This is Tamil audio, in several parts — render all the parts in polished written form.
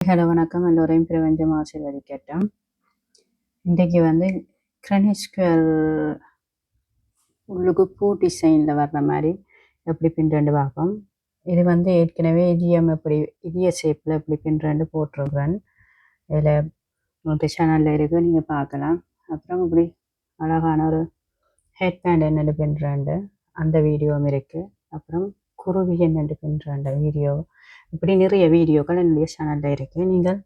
ஹலோ வணக்கம், எல்லோரையும் பிரபஞ்சம் ஆசீர்வதிக்கட்டும். இன்றைக்கு வந்து கிரனிச் ஸ்கொயர் உள்ளுக்கு பூ டிசைனில் வர்ற மாதிரி எப்படி பின்னுறேன்னு பார்ப்போம். இது வந்து ஏற்கனவே இதய ஷேப்பில் எப்படி பின்னுறேன்னு போட்டிருக்கிறேன். இதில் ஒரு சேனலில் இருக்குது, நீங்கள் பார்க்கலாம். அப்புறம் இப்படி அழகான ஒரு ஹெட் பேண்ட் என்னென்னு பின்னுறேன்ட்டு அந்த வீடியோவும் இருக்குது. அப்புறம் குருவி என்னென்று பின்னுறேன் வீடியோ, இப்படி நிறைய வீடியோக்கள் என்னுடைய சேனலில் இருக்குது. நீங்கள்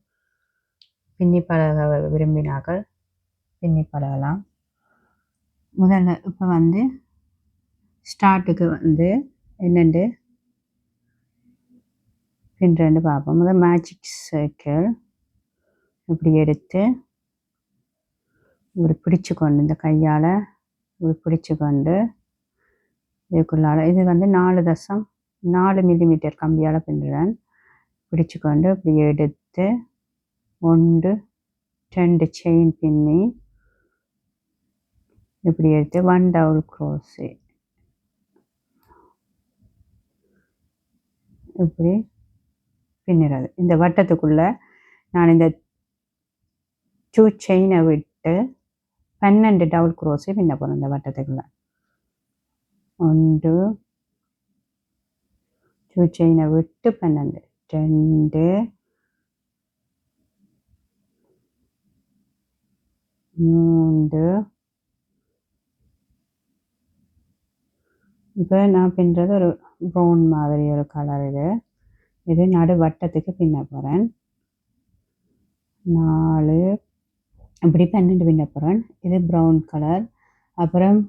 பின்னி பழக விரும்பினார்கள் பின்னி பழகலாம். முதல்ல இப்போ வந்து ஸ்டார்ட்டுக்கு வந்து என்னென்று பின்னுறேன்னு பார்ப்போம். முதல் மேஜிக் சர்க்கிள் இப்படி எடுத்து இப்படி பிடிச்சு கொண்டு இந்த கையால் இப்படி பிடிச்சு கொண்டு இதுக்குள்ளால் இது வந்து 4.4 மில்லிமீட்டர் கம்பியால் பின்னுறேன். பிடிச்சு கொண்டு இப்படி எடுத்து 1 2 செயின் பின்னி இப்படி எடுத்து 1 டபுள் க்ரோஷே இப்படி பின்னுறது. இந்த வட்டத்துக்குள்ளே நான் இந்த 2 செயினை விட்டு 12 டபுள் க்ரோஷே பின்ன போகிறேன். இந்த வட்டத்துக்குள்ளே 1 2 செயினை விட்டு 12 2 3. இப்போ நான் பின்னுறது ஒரு ப்ரௌன் மாதிரி ஒரு கலர். இது நடு வட்டத்துக்கு பின்ன போகிறேன். 4 இப்படி 12 பின்ன போகிறேன். இது ப்ரௌன் கலர். அப்புறம்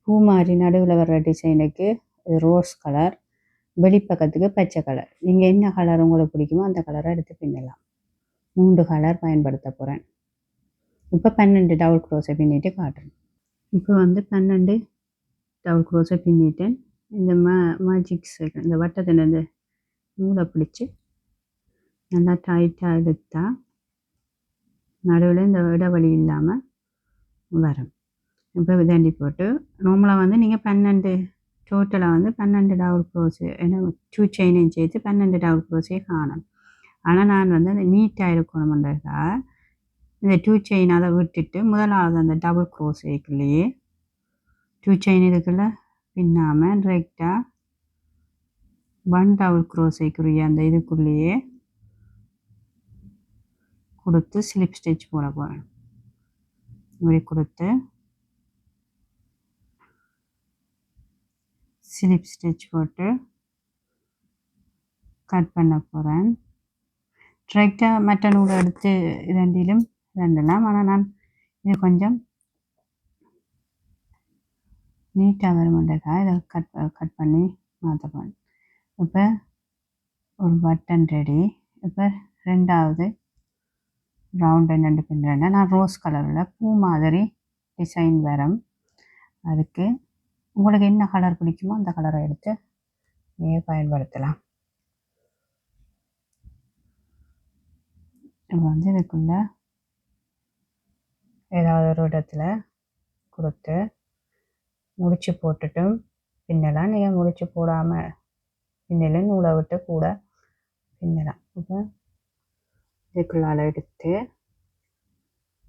பூ மாதிரி நடுவில் வர்ற டிசைனுக்கு இது ரோஸ் கலர், வெளிப்பக்கத்துக்கு பச்சை கலர். நீங்கள் என்ன கலர் உங்களுக்கு பிடிக்குமோ அந்த கலரை எடுத்து பின்னலாம். 3 கலர் பயன்படுத்த போகிறேன். இப்போ 12 டபுள் க்ரோஷே பின்னிட்டு காட்டுறேன். இப்போ வந்து 12 டபுள் க்ரோஷே பின்னிட்டேன். இந்த மேஜிக் சர்க்கிள் இந்த வட்டத்தில் இந்த நூலை பிடிச்சி நல்லா டைட்டாக எடுத்தா நடுவில் இந்த இடைவெளி இல்லாமல் வரும். இப்போ விதாண்டி போட்டு நார்மலாக வந்து நீங்கள் 12 டோட்டலாக வந்து 12 டபுள் க்ரோஷே ஏன்னா 2 செயினையும் சேர்த்து 12 டபுள் க்ரோஷே காணும். ஆனால் நான் வந்து அந்த நீட்டாக இருக்கணும்ன்றதுக்காக இந்த 2 செயினால் விட்டுட்டு முதலாவது அந்த டபுள் க்ரோஷேக்குள்ளேயே 2 செயின் இதுக்குள்ள பின்னாமல் டிரெக்டாக 1 டபுள் க்ரோஷேக்குரிய அந்த இதுக்குள்ளேயே கொடுத்து ஸ்லிப் ஸ்டிச் போட போகிறேன். இப்படி கொடுத்து ஸ்லிப் ஸ்டிச் போட்டு கட் பண்ண போகிறேன். டிரெக்டாக மற்ற நூலை எடுத்து ரெண்டிலும் ரெண்டலாம். ஆனால் நான் இது கொஞ்சம் நீட்டாக வருமாட்டேக்கா இதை கட் பண்ணி மாற்ற போகிறேன். இப்போ ஒரு பட்டன் ரெடி. இப்போ ரெண்டாவது ரவுண்ட் என்னென்று பின்னுறேன்னா நான் ரோஸ் கலரில் பூ மாதிரி டிசைன் வரும். அதுக்கு உங்களுக்கு என்ன கலர் பிடிக்குமோ அந்த கலரை எடுத்து நீங்கள் பயன்படுத்தலாம். இப்போ வந்து இதுக்குள்ளே ஏதாவது ஒரு இடத்துல கொடுத்து முடிச்சு போட்டுட்டும் பின்னலாம். நீங்கள் முடிச்சு போடாமல் பின்னலும் நூலை விட்டு கூட பின்னலாம். இப்போ இதுக்குள்ளால் எடுத்து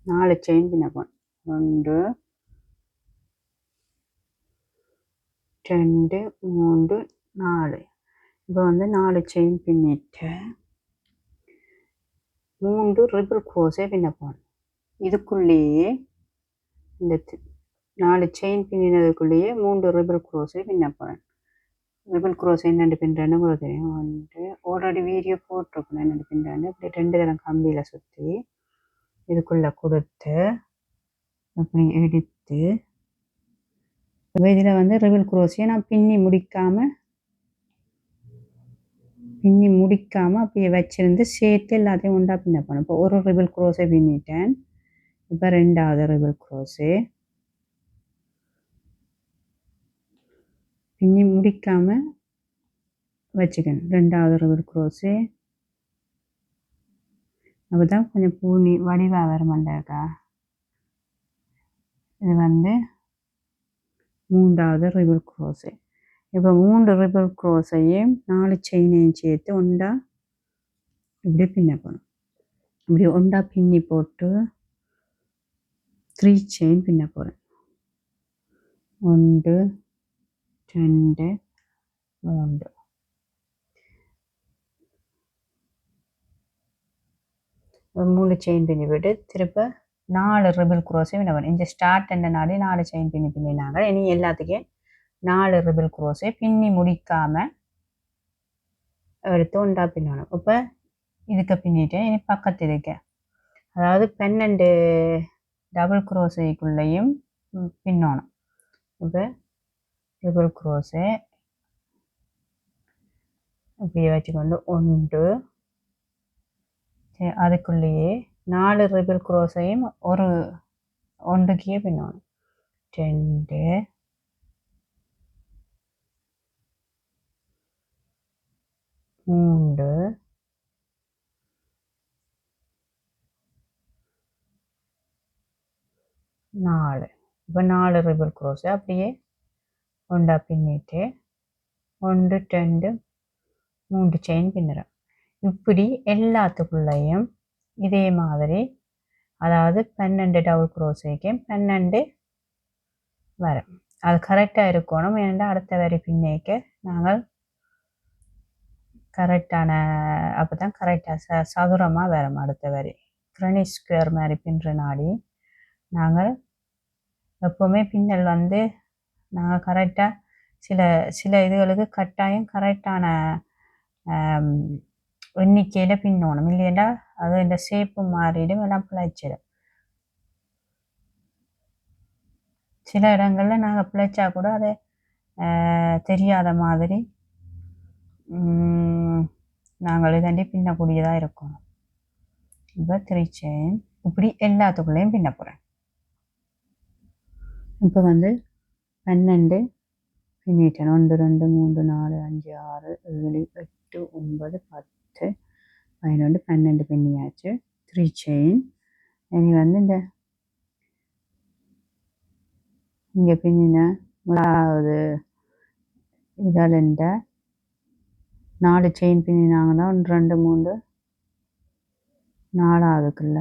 4 செயின் பின்ன போகணும். 1 2 3 4. இப்போ வந்து 4 செயின் பின்னிட்டு 3 ரிபிள் க்ரோஷே பின்ன போகணும். இதுக்குள்ளேயே இந்த 4 செயின் பின்னினதுக்குள்ளேயே 3 ரிபிள் க்ரோஷே பின்ன போகிறேன். ரிபிள் க்ரோஷே என்னென்று பின்னுறேன்னு கூட தெரியும். வந்து ஆல்ரெடி வீடியோ போட்டிருக்கணும் என்னென்று பின்னுறேன்னு. இப்படி 2 தரம் கம்பியில் சுற்றி இதுக்குள்ளே கொடுத்து அப்படி எடுத்து இதில் வந்து ரிபிள் க்ரோஷே நான் பின்னி முடிக்காமல் அப்படியே வச்சிருந்து சேர்த்து எல்லாத்தையும் ஒன்றா பின்ன போனேன். இப்போ ஒரு ரிபிள் க்ரோஷே பின்னிட்டேன். இப்போ ரெண்டாவது ரிபிள் க்ரோஷே பின்னி முடிக்காமல் வச்சுக்கணும். ரெண்டாவது ரிபிள் க்ரோஷே அப்போ தான் கொஞ்சம் பூனி வடிவாக வருமாண்டாக்கா. இது வந்து மூன்றாவது ரிபிள் க்ரோஷே. இப்போ 3 ரிபிள் க்ரோஷையும் 4 செயினையும் சேர்த்து ஒன்றா இப்படி பின்ன போகணும். இப்படி ஒன்றா பின்னி போட்டு 3 செயின் பின்ன போகிறேன். 1 2 3 3 செயின் பின்னி போட்டு திருப்ப 4 ரிபிள் குரோஸே பின்ன போகிறேன். இந்த ஸ்டார்ட் என்ற நாளே 4 செயின் பின்னினாங்க. இனி எல்லாத்துக்கும் 4 ரிபிள் குரோஸே பின்னி முடிக்காமல் எடுத்து ஒன்றா பின்னணும். இப்போ இதுக்கு பின்னிட்டேன். இனி பக்கத்து இதுக்கு, அதாவது 12 டபுள் குரோஸைக்குள்ளேயும் பின்னணும். இப்போ ரிபிள் குரோஸே இப்படியே வச்சுக்கொண்டு 1 அதுக்குள்ளேயே 4 ரிபிள் குரோஸையும் ஒன்றுக்கே பின்னணும். 2 3 4. இப்போ 4 ரிபிள் குரோஸை அப்படியே ஒன்றா பின்னிட்டு 1 2 3 செயின் பின்னுறேன். இப்படி எல்லாத்துக்குள்ளேயும் இதே மாதிரி, அதாவது 12 டபுள் குரோஸைக்கு 12 வரும். அது கரெக்டாக இருக்கணும். ஏன்னா அடுத்த வரி பின்னிக்க நாங்கள் கரெக்டான அப்போ தான் கரெக்டாக சதுரமாக வரும். அடுத்த வரி கிரணி ஸ்கொயர் மாதிரி பின்னுற நாடி நாங்கள் எப்போவுமே பின்னல் வந்து நாங்கள் கரெக்டாக சில இதுகளுக்கு கட்டாயம் கரெக்டான எண்ணிக்கையில் பின்னணும். இல்லையா அது இந்த ஷேப்பு மாறிடும், எல்லாம் பிழைச்சிடும். சில இடங்களில் நாங்கள் பிழைச்சா கூட அதை தெரியாத மாதிரி நாங்கள் இதாண்டி பின்னக்கூடியதாக இருக்கணும். இப்போ 3 செயின் இப்படி எல்லாத்துக்குள்ளேயும் பின்ன போகிறேன். இப்போ வந்து 12 பின்னிட்டேன். 1 2 3 4 5 6 7 8 9 10 11 12 பின்னியாச்சு. 3 செயின். இனி வந்து இந்த இங்கே பின்னின முதலாவது இதால் இந்த 4 செயின் பின்னினாங்கன்னா 1 2 3 4ஆவதுக்குள்ள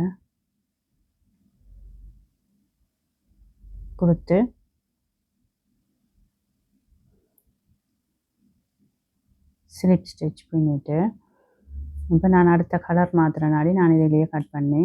கொடுத்து ஸ்லிப் ஸ்டிச் பண்ணிட்டு, இப்போ நான் அடுத்த கலர் மாத்திரனாடி நான் இதிலேயே கட் பண்ணி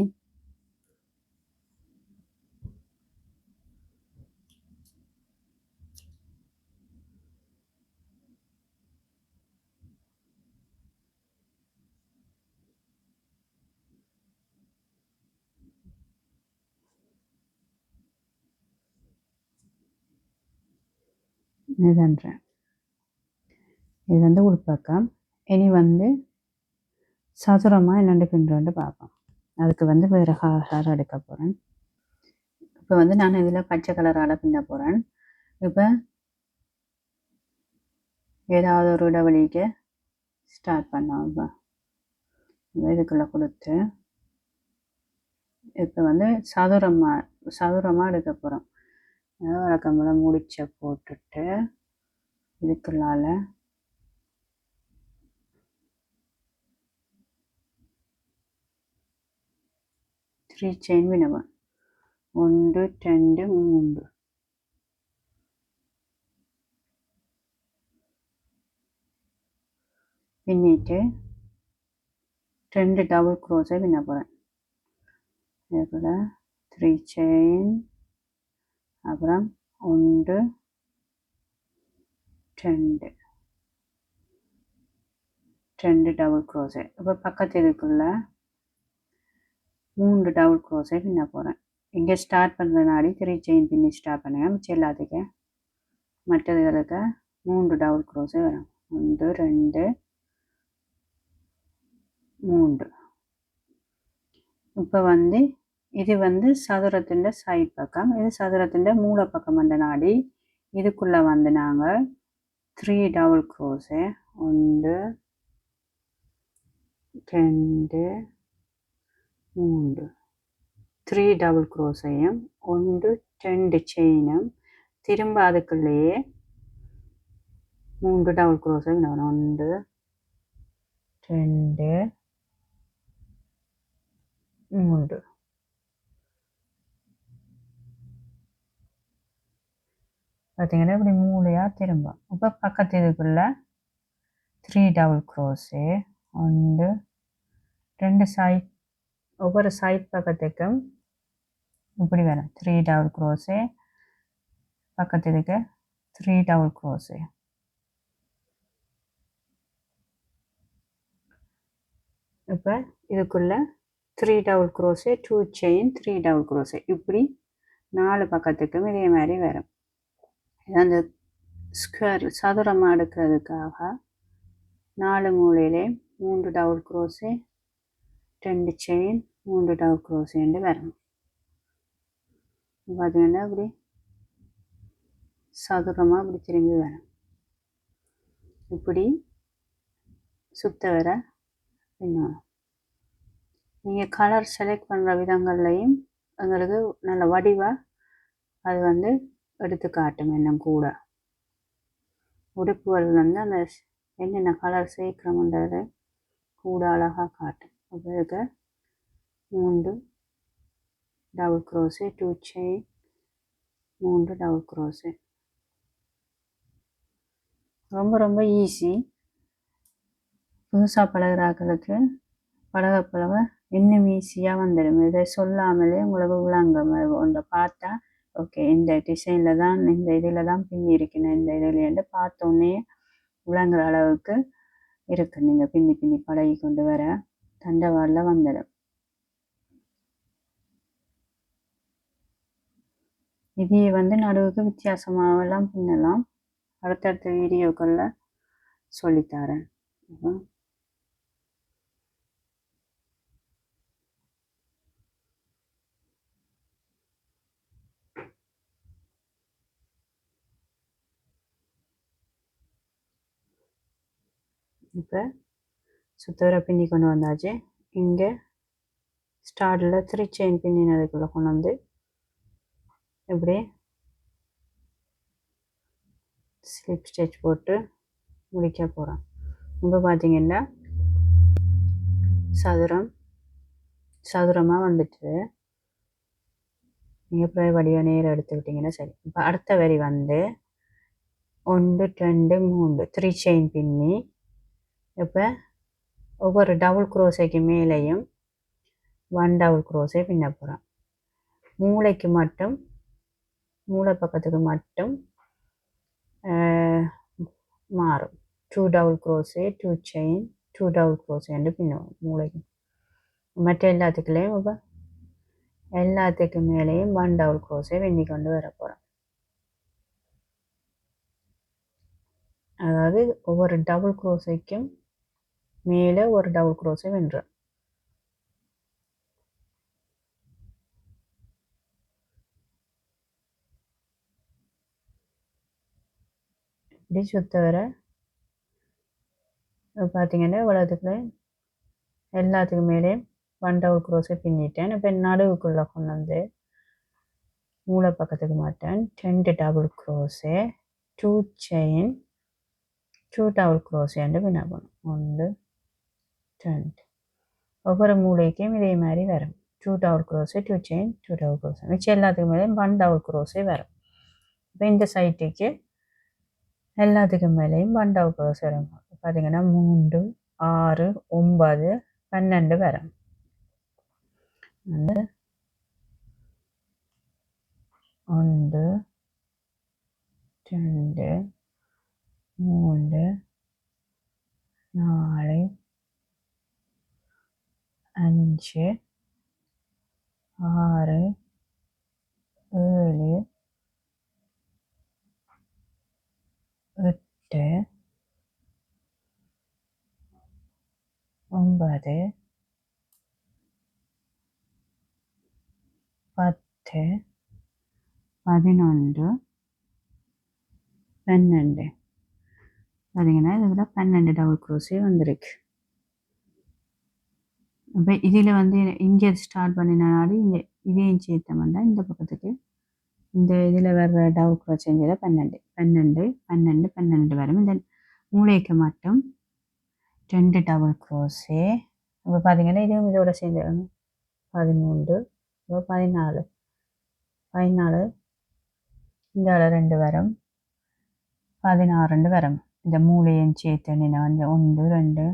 இதுன்றேன். இது வந்து உள்பக்கம். இனி வந்து சதுரமாக என்னென்று பின்னுறேன்னு பார்ப்போம். அதுக்கு வந்து வேறு கலர் எடுக்க போகிறேன். இப்போ வந்து நான் இதில் பச்சை கலரால் பின்ன போகிறேன். இப்போ ஏதாவது ஒரு இடைவெளிக்கு ஸ்டார்ட் பண்ணோம். இப்போ இதுக்குள்ளே கொடுத்து இப்போ வந்து சதுரமாக எடுக்க போகிறோம். வழக்கம்போல முடிச்ச போட்டுட்டு இதுக்குள்ளால 3 செயின் பின்னணும். 1 2 3 பின்னிட்டு 2 டபுள் குரோஸை பின்ன போகிறேன். இதுக்குள்ள 3 செயின், அப்புறம் 1 2 டபுள் குரோஸை. இப்போ பக்கத்து இதுக்குள்ள 3 டபுள் குரோஸை பின்ன போகிறேன். இங்கே ஸ்டார்ட் பண்ணுற நாடி 3 செயின் பின்னி ஸ்டார்ட் பண்ணுங்க. மிச்சம் எல்லாத்துக்கும் மற்றதுகளுக்கு 3 டபுள் குரோஸை வரும். 1 2 3. இப்போ வந்து இது வந்து சதுரத்தின் சைட் பக்கம், இது சதுரத்தின் மூல பக்கம் அந்த நாடி இதுக்குள்ளே வந்து நாங்கள் 3 டபுள் குரோஸை 1 2 3 3 டபுள் குரோஸையும் 1 2 செயினும் திரும்ப அதுக்குள்ளேயே 3 டபுள் குரோஸை 1 2 3 பார்த்தீங்கன்னா இப்படி மூலையாக திரும்பும். இப்போ பக்கத்து இதுக்குள்ள 3 டபுள் க்ரோஸே 1 2 சைட் ஒவ்வொரு சைட் பக்கத்துக்கும் இப்படி வரும் 3 டபுள் க்ரோஸே பக்கத்து இதுக்கு 3 டபுள் க்ரோஸே. இப்போ இதுக்குள்ள 3 double crochet 2 chain 3 double crochet இப்படி 4 பக்கத்துக்கும் இதே மாதிரி வரும். அந்த ஸ்கொயர் சதுரமாக எடுக்கிறதுக்காக 4 மூலையிலே 3 டபுள் க்ரோஸே 2 செயின் 3 டபுள் க்ரோஸேண்டு வரும். பார்த்தீங்கன்னா இப்படி சதுரமாக இப்படி திரும்பி வரும். இப்படி சுத்த வர இன்னும் நீங்கள் கலர் செலக்ட் பண்ணுற விதங்கள்லையும் எங்களுக்கு நல்ல வடிவாக அது வந்து எடுத்து காட்டும். இன்னும் கூட உடுப்புகள் வந்து அந்த என்னென்ன கலர் சேர்க்கிறோம்ன்றது கூட அழகாக காட்டும். அப்போ இருக்க 3 double crochet 2 chain 3 double crochet ரொம்ப ரொம்ப ஈஸி. புதுசாக பழகிறாக்களுக்கு பழக பழக இன்னும் ஈஸியாக வந்துடும். இதை சொல்லாமலே உங்களுக்கு விளங்கும். ஒன்றை பார்த்தா ஓகே இந்த டிசைனில் தான் இந்த இதில் தான் பின்னி இருக்கணும் இந்த இதில் பார்த்தோன்னே விளங்குற அளவுக்கு இருக்கு. நீங்கள் பின்னி பின்னி பழகி கொண்டு வர தண்டவாளில் வந்துடும். இதையே வந்து நடுவுக்கு வித்தியாசமாகலாம் பின்னலாம். அடுத்தடுத்த வீடியோக்களில் சொல்லித்தரேன். இப்போ சுத்தவர பின்னி கொண்டு வந்தாச்சு. இங்கே ஸ்டார்டில் 3 செயின் பின்னினதுக்குள்ளே கொண்டு வந்து இப்படி ஸ்லிப் ஸ்டிச் போட்டு முடிக்க போகிறோம். இப்போ பார்த்தீங்கன்னா சதுரமாக வந்துட்டு நீங்கள் அப்புறம் வடிவ நேரம் எடுத்துக்கிட்டிங்கன்னா சரி. இப்போ அடுத்த வரி வந்து 1 2 3 3 செயின் பின்னி இப்போ ஒவ்வொரு டபுள் க்ரோஸைக்கு மேலேயும் 1 டபுள் க்ரோஸே பின்ன போகிறோம். மூளைக்கு மட்டும் மூளை பக்கத்துக்கு மட்டும் மாறும். 2 டபுள் க்ரோஸே 2 செயின் 2 டபுள் க்ரோஸேன்னு பின்னுவோம் மூளைக்கு. மற்ற எல்லாத்துக்குள்ளேயும் இப்போ எல்லாத்துக்கு மேலேயும் 1 டபுள் க்ரோஸே பின்னி கொண்டு வர போகிறோம். அதாவது ஒவ்வொரு டபுள் க்ரோஸைக்கும் மேலே ஒரு டபுள் க்ரோஸை வென்றோம். இப்படி சுத்த வர பார்த்தீங்கன்னா இவ்வளோத்துக்குள்ள எல்லாத்துக்கும் மேலே 1 டபுள் க்ரோஸை பின்னிட்டேன். இப்போ நடுவுக்குள்ளே கொண்டு வந்து மூளை பக்கத்துக்கு மாட்டேன் 2 டபுள் க்ரோஸே 2 செயின் 2 டபுள் க்ரோஸேன்னு பின்ன போகணும். 1 2 ஒவ்வொரு மூளைக்கும் இதே மாதிரி வரும். 2 double crochet 2 chain 2 double crochet மிச்சம் எல்லாத்துக்கும் மேலே 1 டபுள் க்ரோஸே வரும். இப்போ இந்த சைட்டுக்கு எல்லாத்துக்கும் மேலேயும் 1 டபுள் க்ரோஸ் வரும். பார்த்தீங்கன்னா 3 6 9 12 வரும். 1 2 3 4 5 6 7 8 9 10 11 12 பார்த்தீங்கன்னா இதில் 12 டபுள் க்ரோஸே வந்திருக்கு. இப்போ இதில் வந்து இங்கே ஸ்டார்ட் பண்ணினாலும் இங்கே இதையும் சேர்த்தோம்னா இந்த பக்கத்துக்கு இந்த இதில் வர்ற டபுள் க்ரோஸ் செஞ்சதில் 12 12 12 12 வரும். இந்த மூளைக்கு மட்டும் 2 டபுள் க்ரோஸே. இப்போ பார்த்தீங்கன்னா இதுவும் இதோட சேர்ந்து 13 இப்போ 14 14 இந்த 2 வரும் 16 வரும் இந்த மூளையும் சேர்த்து நான் வந்து 1 2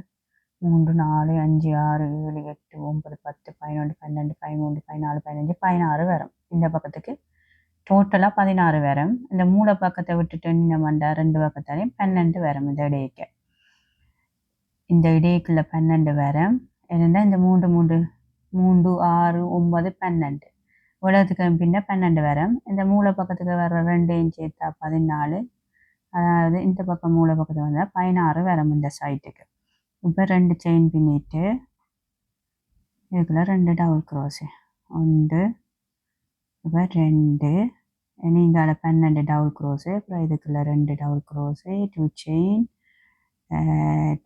3 4 5 6 7 8 9 10 11 12 13 14 15 16 வரும் இந்த பக்கத்துக்கு டோட்டலாக 16 வரும் இந்த மூளை பக்கத்தை விட்டுட்டு நம்ம 2 பக்கத்தாலையும் 12 வரும் இந்த இடைக்குள்ள 12 வரும் என்னென்னா இந்த 3 3 3 6 9 12 உலகத்துக்கு பின்ன 12 வரும் இந்த மூளை பக்கத்துக்கு வர 2 சேர்த்தா 14 அதாவது இந்த பக்கம் மூளை பக்கத்துக்கு வந்தால் 16 வரும் இந்த சைட்டுக்கு இப்போ 2 செயின் பின்னிட்டு இதுக்குள்ள 2 டபுள் க்ரோஸு 1 இப்போ 2 நீங்கள் 12 டபுள் க்ரோஸு அப்புறம் இதுக்குள்ள 2 double gross 2 chain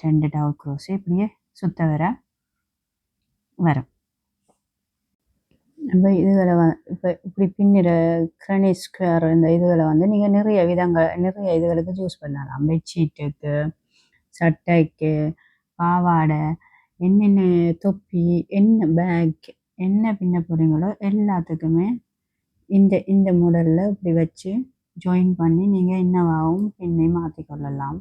2 double gross இப்படியே சுத்த வரும் இப்போ இதுகளை இப்போ இப்படி பின்னிற கிரணி ஸ்கொயர் இந்த இதுகளை வந்து நீங்கள் நிறைய இதுகளுக்கு யூஸ் பண்ணலாம் பெட்ஷீட்டுக்கு சட்டைக்கு பாவாடை என்னென்ன தொப்பி என்ன பேக் என்ன பின்ன போகிறீங்களோ எல்லாத்துக்குமே இந்த மாடலில் இப்படி வச்சு ஜாயின் பண்ணி நீங்கள் என்னவாகவும் பின்னி மாற்றிக்கொள்ளலாம்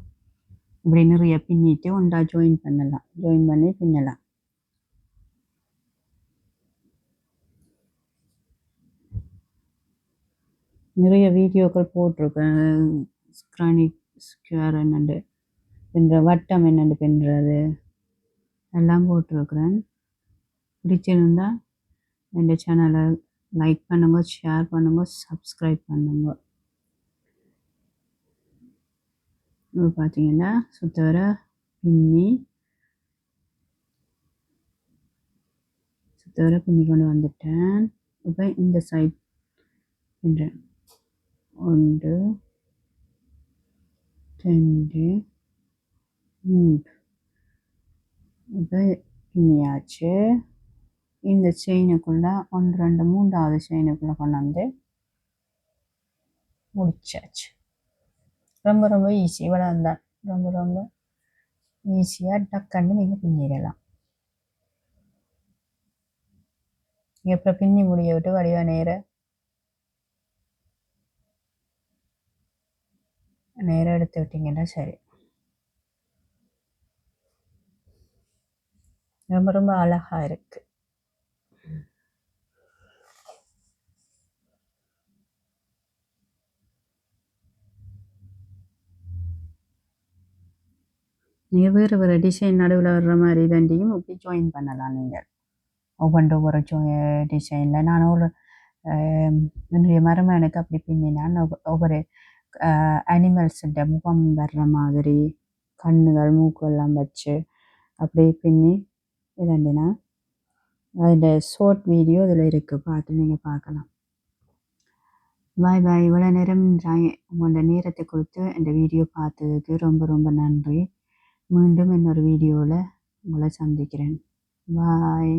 இப்படி நிறைய பின்னிட்டு ஒன்றா ஜாயின் பண்ணி பின்னலாம் நிறைய வீடியோக்கள் போட்டிருக்கேன் கிரானி ஸ்கொயர் என்னண்டு பின்னுற வட்டம் என்னென்னு பின்னுறது எல்லாம் போட்டிருக்கிறேன் பிடிச்சிருந்தா இந்த சேனலை லைக் பண்ணுங்க ஷேர் பண்ணுங்க சப்ஸ்கிரைப் பண்ணுங்க இப்போ பார்த்தீங்கன்னா சுத்தவர பின்னி கொண்டு வந்துட்டேன் இப்போ இந்த சைட் பின்னுறேன் 1 2 3 இப்போ பின்னியாச்சு இந்த செயினுக்குள்ள 1 2 3வது செயினுக்குள்ள கொண்டு வந்து முடிச்சாச்சு ரொம்ப ரொம்ப ஈஸி இவ்வளோ தான் ரொம்ப ரொம்ப ஈஸியாக டக்குன்னு நீங்கள் பின்னிடலாம் அப்புறம் பின்னி முடிய விட்டு வடிவ நேரம் எடுத்து விட்டீங்கன்னா சரி ரொம்ப ரொம்ப அழகா இருக்கு நீங்கள் வேறு டிசைன் நடுவில் வர்ற மாதிரி தாண்டியும் இப்படி ஜாயின் பண்ணலாம் நீங்கள் ஒவ்வொரு டிசைனில் நான் ஒரு என்னுடைய மருமகனுக்கு அப்படி பின்னினான் ஒவ்வொரு அனிமல்ஸுடைய முகம் வர்ற மாதிரி கண்ணுகள் மூக்கெல்லாம் வச்சு அப்படி பின்னி இதாண்டினா அதில் ஷார்ட் வீடியோ இதில் இருக்குது பார்த்து நீங்கள் பார்க்கலாம் பாய் பாய் இவ்வளோ நேரம் உங்களோட நேரத்தை கொடுத்து இந்த வீடியோ பார்த்ததுக்கு ரொம்ப ரொம்ப நன்றி மீண்டும் இன்னொரு வீடியோவில் உங்களை சந்திக்கிறேன் பாய்